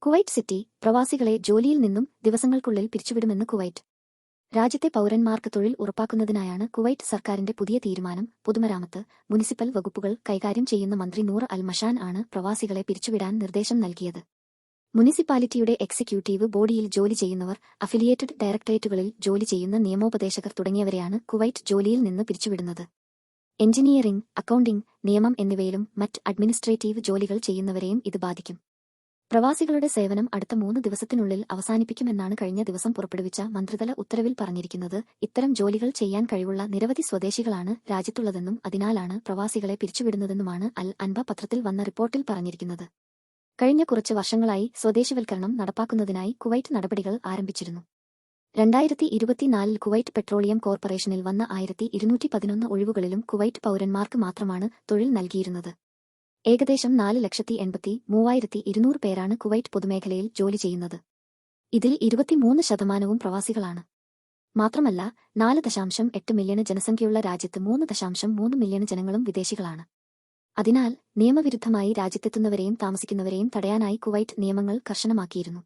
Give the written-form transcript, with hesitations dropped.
Kuwait city പ്രവാസികളെ ജോലിയിൽ നിന്നും ദിവസങ്ങൾക്കുള്ളിൽ പിരിച്ചുവിടുമെന്ന് കുവൈറ്റ്. രാജ്യത്തെ പൗരന്മാർക്ക് തൊഴിൽ ഉറപ്പാക്കുന്നതിനായാണ് കുവൈറ്റ് സർക്കാരിന്റെ പുതിയ തീരുമാനം. പൊതുമരാമത്ത്, മുനിസിപ്പൽ വകുപ്പുകൾ കൈകാര്യം ചെയ്യുന്ന മന്ത്രി നൂർ അൽ മഷാൻ ആണ് പ്രവാസികളെ പിരിച്ചുവിടാൻ നിർദ്ദേശം നൽകിയത്. മുനിസിപ്പാലിറ്റിയുടെ എക്സിക്യൂട്ടീവ് ബോഡിയിൽ ജോലി ചെയ്യുന്നവർ, അഫിലിയേറ്റഡ് ഡയറക്ടറേറ്റുകളിൽ ജോലി ചെയ്യുന്ന നിയമോപദേശകർ തുടങ്ങിയവരെയാണ് കുവൈറ്റ് ജോലിയിൽ നിന്ന് പിരിച്ചുവിടുന്നത്. എഞ്ചിനീയറിംഗ്, അക്കൗണ്ടിംഗ്, നിയമം എന്നിവയിലും മറ്റ് അഡ്മിനിസ്ട്രേറ്റീവ് ജോലികൾ ചെയ്യുന്നവരെയും ഇത് ബാധിക്കും. പ്രവാസികളുടെ സേവനം അടുത്ത 3 ദിവസത്തിനുള്ളിൽ അവസാനിപ്പിക്കുമെന്നാണ് കഴിഞ്ഞ ദിവസം പുറപ്പെടുവിച്ച മന്ത്രിതല ഉത്തരവിൽ പറഞ്ഞിരിക്കുന്നത്. ഇത്തരം ജോലികൾ ചെയ്യാൻ കഴിവുള്ള നിരവധി സ്വദേശികളാണ് രാജ്യത്തുള്ളതെന്നും അതിനാലാണ് പ്രവാസികളെ പിരിച്ചുവിടുന്നതെന്നുമാണ് അൽ അൻബ പത്രത്തിൽ വന്ന റിപ്പോർട്ടിൽ പറഞ്ഞിരിക്കുന്നത്. കഴിഞ്ഞ കുറച്ച് വർഷങ്ങളായി സ്വദേശിവൽക്കരണം നടപ്പാക്കുന്നതിനായി കുവൈറ്റ് നടപടികൾ ആരംഭിച്ചിരുന്നു. 2024 കുവൈറ്റ് പെട്രോളിയം കോർപ്പറേഷനിൽ വന്ന 1211 ഒഴിവുകളിലും കുവൈറ്റ് പൗരന്മാർക്ക് മാത്രമാണ് തൊഴിൽ നൽകിയിരുന്നത്. ഏകദേശം 4,83,200 പേരാണ് കുവൈറ്റ് പൊതുമേഖലയിൽ ജോലി ചെയ്യുന്നത്. ഇതിൽ 23% പ്രവാസികളാണ്. മാത്രമല്ല 4.8 മില്യൺ ജനസംഖ്യയുള്ള രാജ്യത്ത് 3.3 മില്യൺ ജനങ്ങളും വിദേശികളാണ്. അതിനാൽ നിയമവിരുദ്ധമായി രാജ്യത്തെത്തുന്നവരെയും താമസിക്കുന്നവരെയും തടയാനായി കുവൈറ്റ് നിയമങ്ങൾ കർശനമാക്കിയിരുന്നു.